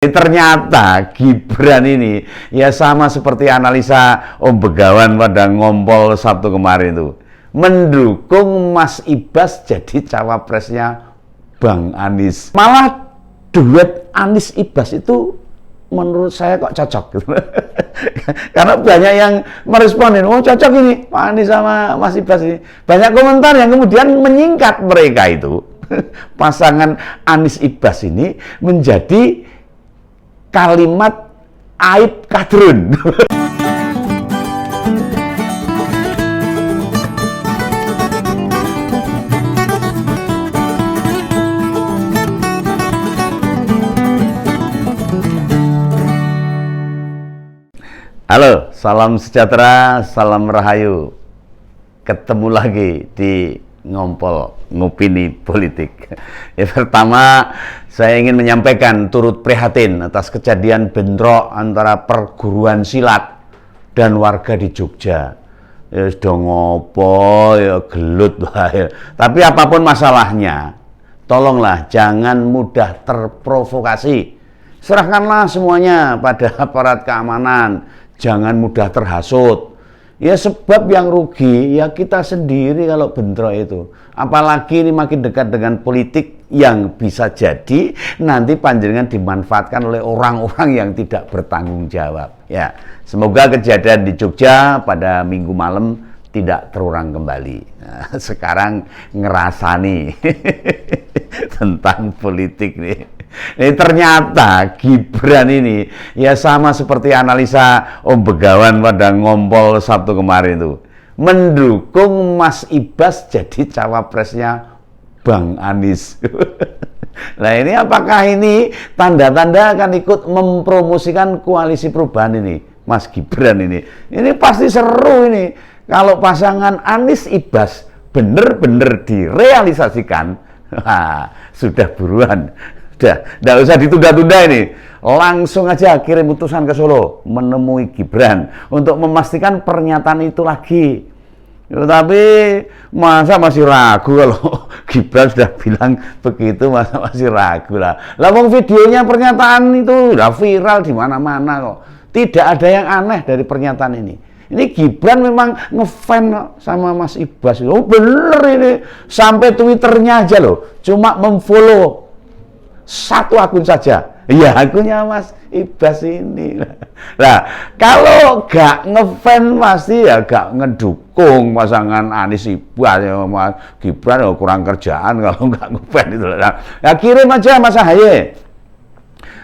Ternyata Gibran ini ya sama seperti analisa Om Begawan pada ngompol Sabtu kemarin itu, mendukung Mas Ibas jadi cawapresnya Bang Anies. Malah duet Anies Ibas itu menurut saya kok cocok gitu. Karena banyak yang meresponin, oh cocok ini Pak Anies sama Mas Ibas ini. Banyak komentar yang kemudian menyingkat mereka itu. Pasangan Anies Ibas ini menjadi kalimat aib kadrun. Halo, salam sejahtera, salam rahayu. Ketemu lagi di Ngompol Ngopini Politik. Ya, pertama saya ingin menyampaikan turut prihatin atas kejadian bentrok antara perguruan silat dan warga di Jogja. Ya sudah ngopo ya gelut bahaya. Tapi apapun masalahnya, tolonglah jangan mudah terprovokasi. Serahkanlah semuanya pada aparat keamanan, jangan mudah terhasut. Ya sebab yang rugi ya kita sendiri kalau bentrok itu. Apalagi ini makin dekat dengan politik yang bisa jadi nanti panjenengan dimanfaatkan oleh orang-orang yang tidak bertanggung jawab. Ya, semoga kejadian di Jogja pada Minggu malam tidak terulang kembali. Nah, sekarang ngerasani tentang politik nih. Ini ternyata Gibran ini ya sama seperti analisa Om Begawan pada ngompol Sabtu kemarin itu, mendukung Mas Ibas jadi cawapresnya Bang Anies. Nah ini apakah ini tanda-tanda akan ikut mempromosikan koalisi perubahan ini Mas Gibran ini? Ini pasti seru ini kalau pasangan Anies Ibas bener-bener direalisasikan. Sudah buruan. Tidak usah ditunda-tunda ini, langsung aja kirim utusan ke Solo menemui Gibran untuk memastikan pernyataan itu lagi. Ya, tapi masa masih ragu kalau Gibran sudah bilang begitu, masa masih ragu lah. Lalu videonya pernyataan itu udah viral di mana-mana kok. Tidak ada yang aneh dari pernyataan ini. Ini Gibran memang ngefan sama Mas Ibas. Oh bener ini, sampai Twitternya aja loh, cuma memfollow satu akun saja, ya akunnya Mas Ibas ini. Nah, kalau gak ngefan pasti ya gak ngedukung pasangan Anies Ibas ya, Mas Gibran ya kurang kerjaan kalau gak ngefan itu. Nah, ya kirim aja Mas Ahaye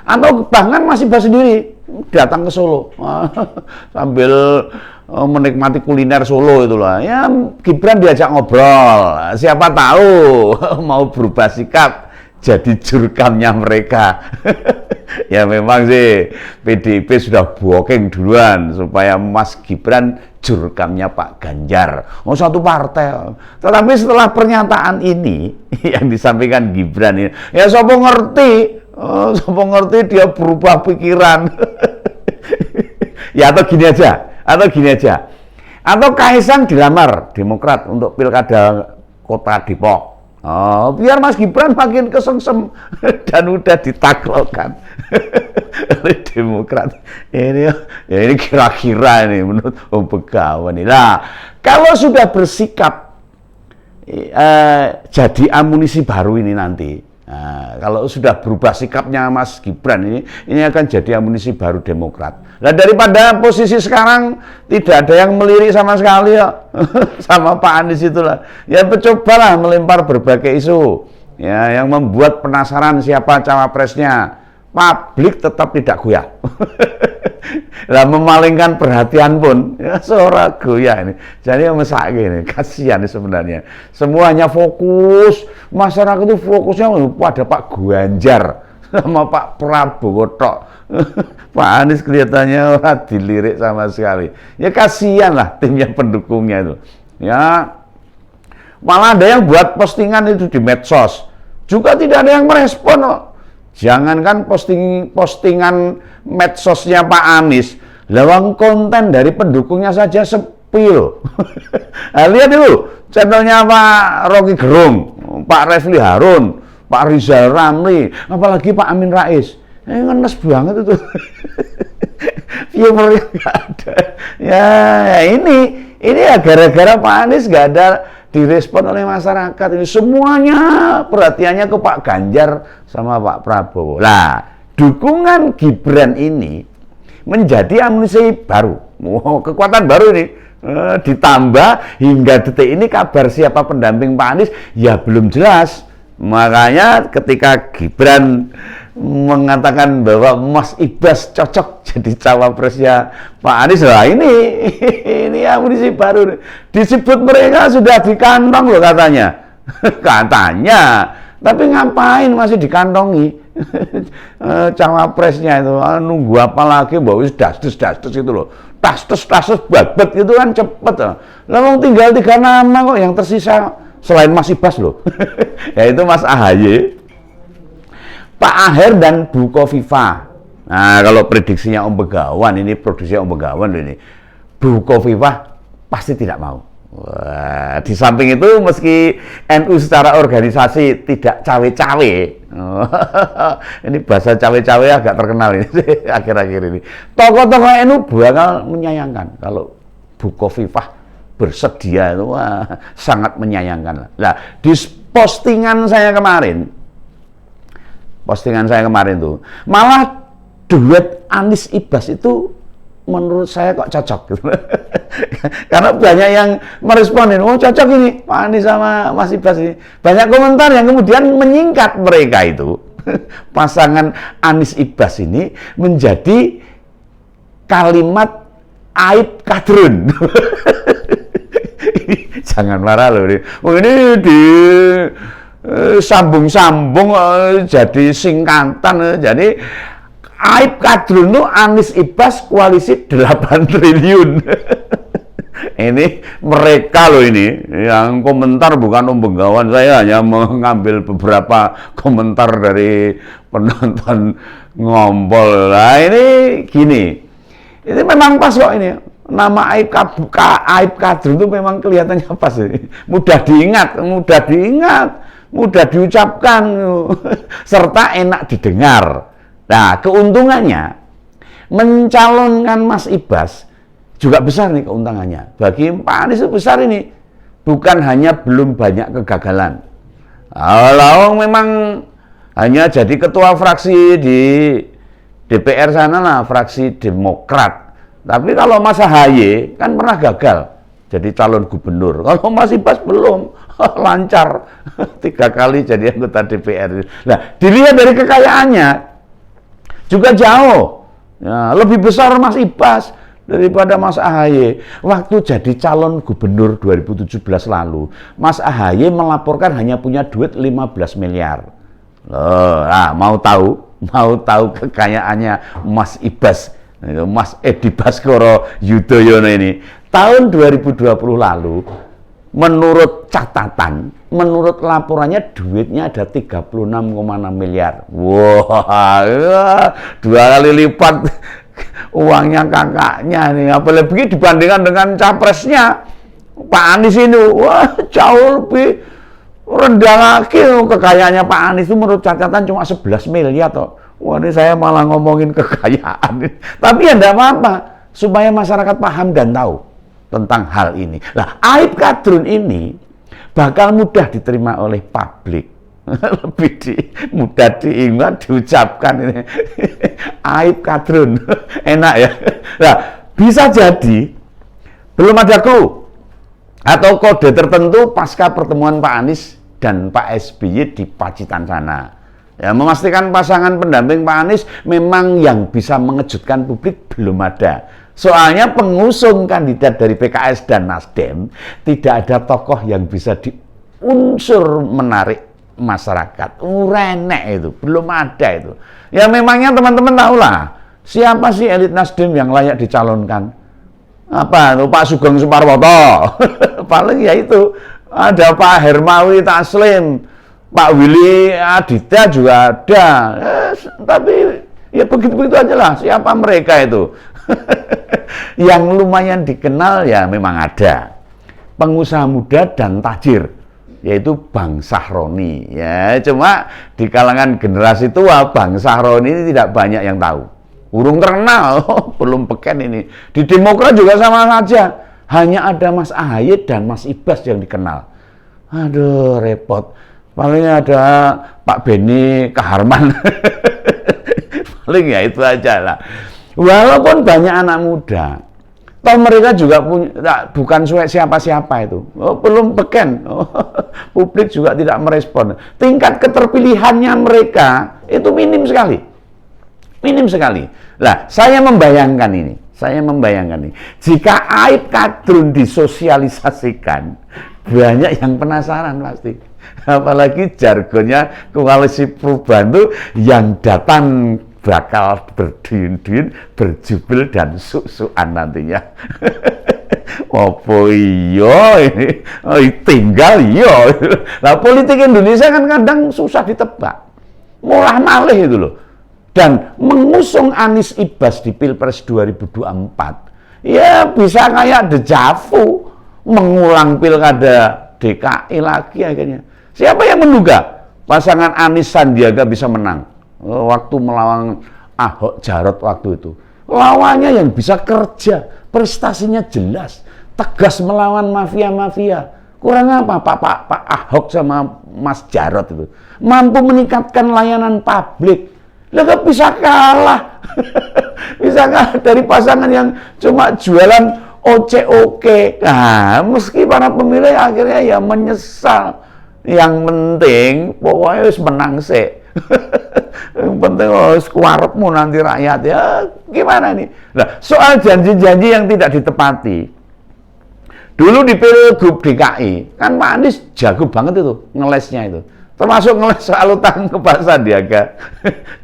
atau bahkan Mas Ibas sendiri datang ke Solo sambil menikmati kuliner Solo itulah. Ya Gibran diajak ngobrol, siapa tahu mau berubah sikap jadi jurkamnya mereka. Ya memang sih PDIP sudah booking duluan supaya Mas Gibran jurkamnya Pak Ganjar. Oh satu partai. Tetapi setelah pernyataan ini yang disampaikan Gibran ini, ya sopo ngerti, dia berubah pikiran. Ya atau gini aja, atau Kaisang dilamar Demokrat untuk pilkada kota Depok. Oh, biar Mas Gibran makin kesengsem dan udah ditaklukkan oleh Demokrat. Ini ya ini kira-kira ini menurut Om Begawan ini. Nah, kalau sudah bersikap jadi amunisi baru ini nanti. Nah, kalau sudah berubah sikapnya Mas Gibran ini akan jadi amunisi baru Demokrat. Nah daripada posisi sekarang tidak ada yang melirik sama sekali ya sama Pak Anies itulah. Ya cobalah melempar berbagai isu ya yang membuat penasaran siapa cawapresnya. Publik tetap tidak goyah. Lah memalingkan perhatian pun ya seorang goyah ini. Jadi mesak gini, kasihan sebenarnya. Semuanya fokus, masyarakat itu fokusnya pada Pak Ganjar sama Pak Prabowo tok. Pak Anies kelihatannya orang dilirik sama sekali. Ya kasihan lah timnya pendukungnya itu. Ya malah ada yang buat postingan itu di medsos. Juga tidak ada yang merespon kok. Jangankan postingan medsosnya Pak Anies, lawang konten dari pendukungnya saja sepi loh. Nah, lihat dulu channelnya Pak Rocky Gerung, Pak Refli Harun, Pak Rizal Ramli, apalagi Pak Amin Rais. Ngenes banget itu. Viewernya nggak ada. Ya ini ya gara-gara Pak Anies nggak ada direspon oleh masyarakat. Ini semuanya perhatiannya ke Pak Ganjar sama Pak Prabowo. Lah, dukungan Gibran ini menjadi amunisi baru, kekuatan baru ini. Ditambah hingga detik ini kabar siapa pendamping Pak Anies ya belum jelas. Makanya ketika Gibran mengatakan bahwa Mas Ibas cocok jadi cawapresnya Pak Anies, lah ini amunisi baru. Disebut mereka sudah di kantong loh katanya. Katanya. Tapi ngapain masih dikantongi? Cawapresnya itu nunggu apa lagi, bahwa dastus itu loh. Tas babet itu kan cepet. Lalu tinggal 3 nama kok yang tersisa selain Mas Ibas loh. Yaitu Mas AHY, Pak Aher dan Bu Kofifa. Nah, kalau prediksinya Om Begawan, ini produksinya Om Begawan ini, Bu Kofifa pasti tidak mau. Wah, di samping itu meski NU secara organisasi tidak cawe-cawe, ini bahasa cawe-cawe agak terkenal ini akhir-akhir ini. Tokoh-tokoh NU bakal menyayangkan kalau Bu Kofifa bersedia itu, wah, sangat menyayangkan. Nah, di postingan saya kemarin tuh malah duet Anies Ibas itu menurut saya kok cocok gitu. Karena banyak yang meresponin, oh cocok ini Pak Anies sama Mas Ibas ini. Banyak komentar yang kemudian menyingkat mereka itu. Pasangan Anies Ibas ini menjadi kalimat aib kadrun. Jangan marah loh ini. Oh, ini di sambung-sambung jadi singkatan. Jadi aib kadrun itu Anies Ibas koalisi 8 triliun. Ini mereka loh ini yang komentar, bukan Om Begawan. Saya hanya mengambil beberapa komentar dari penonton ngompol. Nah ini gini, ini memang pas kok ini. Nama aib kadrun itu memang kelihatannya pas. Mudah diingat, mudah diucapkan, serta enak didengar. Nah, keuntungannya mencalonkan Mas Ibas juga besar nih keuntungannya. Bagi Pak Anies itu besar ini. Bukan hanya belum banyak kegagalan. Kalau memang hanya jadi ketua fraksi di DPR sana lah, fraksi Demokrat. Tapi kalau Mas AHY kan pernah gagal jadi calon gubernur. Kalau Mas Ibas belum, lancar 3 kali jadi anggota DPR. Nah, dilihat dari kekayaannya juga jauh, ya, lebih besar Mas Ibas daripada Mas AHY. Waktu jadi calon gubernur 2017 lalu, Mas AHY melaporkan hanya punya duit 15 miliar. Loh, nah, mau tahu kekayaannya Mas Ibas, Mas Edi Baskoro Yudhoyono ini. Tahun 2020 lalu, menurut catatan, menurut laporannya duitnya ada 36,6 miliar. Wah, 2 kali lipat uangnya kakaknya nih. Apalagi dibandingkan dengan capresnya Pak Anies ini, wah jauh lebih rendah lagi. Kekayaannya Pak Anies itu menurut catatan cuma 11 miliar toh. Wah, ini saya malah ngomongin kekayaan. Tapi ya enggak apa-apa, supaya masyarakat paham dan tahu tentang hal ini. Nah, aib kadrun ini bakal mudah diterima oleh publik. Lebih mudah diingat, diucapkan ini. Aib kadrun. Enak ya. Nah, bisa jadi belum ada clue atau kode tertentu pasca pertemuan Pak Anies dan Pak SBY di Pacitan sana. Ya, memastikan pasangan pendamping Pak Anies memang yang bisa mengejutkan publik belum ada. Soalnya pengusung kandidat dari PKS dan Nasdem tidak ada tokoh yang bisa diunsur menarik masyarakat. Renek itu, belum ada itu. Ya memangnya teman-teman tahulah siapa sih elit Nasdem yang layak dicalonkan? Apa itu Pak Sugeng Suparwoto? Paling ya itu ada Pak Hermawi Taslim, Pak Willy Aditya juga ada. Tapi ya begitu-begitu aja lah, siapa mereka itu. Yang lumayan dikenal ya memang ada pengusaha muda dan tajir yaitu Bang Sahroni. Ya, cuma di kalangan generasi tua Bang Sahroni ini tidak banyak yang tahu. Urung terkenal, belum beken ini. Di Demokrat juga sama saja. Hanya ada Mas Ahaye dan Mas Ibas yang dikenal. Aduh, repot. Paling ada Pak Beni Kaharman. Paling ya itu aja lah. Walaupun banyak anak muda, toh mereka juga bukan siapa-siapa itu. Belum beken. Publik juga tidak merespon. Tingkat keterpilihannya mereka itu minim sekali. Minim sekali. Lah, saya membayangkan ini. Jika Aib Kadrun disosialisasikan, banyak yang penasaran pasti. Apalagi jargonnya koalisi perubahan itu yang datang bakal berduyun-duyun, berjubel dan suk-sukan nantinya. Apa iya ini? Tinggal iya. Nah, politik Indonesia kan kadang susah ditebak. Murah malih itu loh. Dan mengusung Anies Ibas di Pilpres 2024, ya bisa kayak dejavu, mengulang pilkada DKI lagi akhirnya. Siapa yang menduga pasangan Anies Sandiaga bisa menang waktu melawan Ahok Jarot waktu itu? Lawannya yang bisa kerja, prestasinya jelas, tegas melawan mafia-mafia. Kurang apa Pak Ahok sama Mas Jarot itu? Mampu meningkatkan layanan publik. Lah kok bisa kalah? Bisa kalah dari pasangan yang cuma jualan oke. Nah, meski para pemilih akhirnya ya menyesal. Yang penting pokoknya harus menang sih. Yang penting harus kuarepmu nanti rakyat ya. Gimana nih? Nah, soal janji-janji yang tidak ditepati. Dulu di Pilgub DKI, kan Pak Anies jago banget itu ngelesnya itu. Termasuk ngeles soal utang ke Pak Sandiaga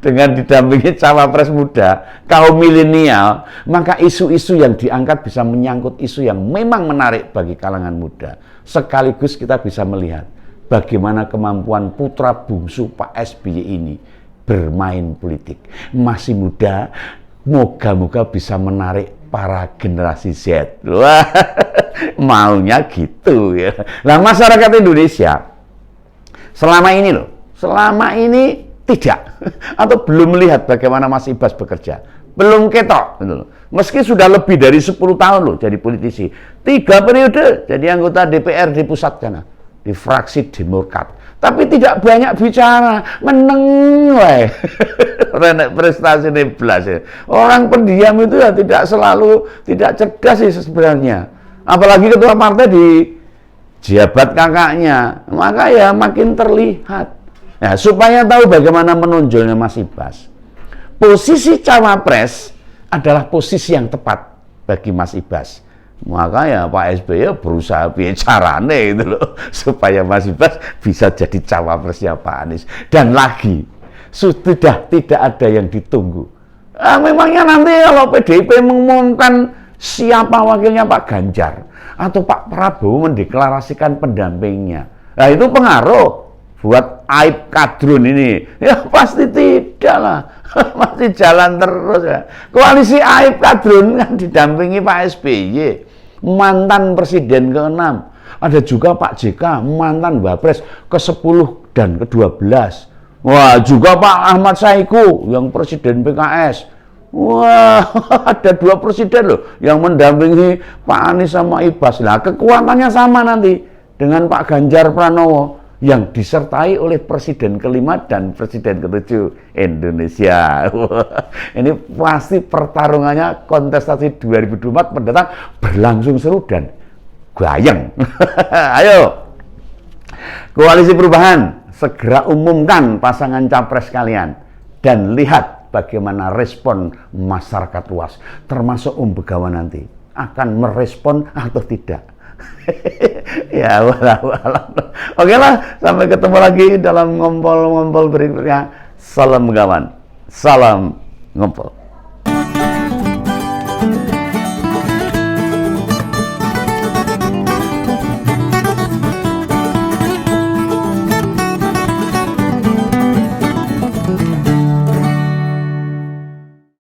dengan didampingi cawapres muda kaum milenial, maka isu-isu yang diangkat bisa menyangkut isu yang memang menarik bagi kalangan muda. Sekaligus kita bisa melihat bagaimana kemampuan putra bungsu Pak SBY ini bermain politik. Masih muda, moga-moga bisa menarik para generasi Z. Wah, maunya gitu ya. Nah, masyarakat Indonesia selama ini tidak atau belum melihat bagaimana Mas Ibas bekerja, belum ketok gitu loh. Meski sudah lebih dari 10 tahun loh jadi politisi, 3 periode jadi anggota DPR di pusat sana, di fraksi Demokrat, tapi tidak banyak bicara, meneng wae. Renek prestasi ini belas ya. Orang pendiam itu ya tidak cerdas sih sebenarnya, apalagi ketua partai di jabat kakaknya, maka ya makin terlihat. Nah, supaya tahu bagaimana menonjolnya Mas Ibas, posisi cawapres adalah posisi yang tepat bagi Mas Ibas. Maka ya Pak SBY berusaha bicarane itu loh, supaya Mas Ibas bisa jadi cawapresnya Pak Anies. Dan lagi, sudah tidak ada yang ditunggu. Memangnya nanti kalau PDIP mengumumkan siapa wakilnya Pak Ganjar atau Pak Prabowo mendeklarasikan pendampingnya, nah itu pengaruh buat Aib Kadrun ini? Ya pasti tidak lah. Masih jalan terus ya. Koalisi Aib Kadrun kan didampingi Pak SBY, mantan presiden ke-6, ada juga Pak JK, mantan Wapres ke-10 dan ke-12. Wah, juga Pak Ahmad Saiku yang presiden PKS. Wah, ada 2 presiden loh yang mendampingi Pak Anies sama Ibas. Nah, kekuatannya sama nanti dengan Pak Ganjar Pranowo yang disertai oleh presiden ke-5 dan presiden ke-7 Indonesia. Ini pasti pertarungannya kontestasi 2024 mendatang berlangsung seru dan gayeng. Ayo, Koalisi Perubahan, segera umumkan pasangan capres kalian dan lihat bagaimana respon masyarakat luas, termasuk Begawan nanti akan merespon atau tidak. Ya, walau. Oke lah, sampai ketemu lagi dalam ngompol-ngompol berikutnya. Salam Begawan, salam ngompol.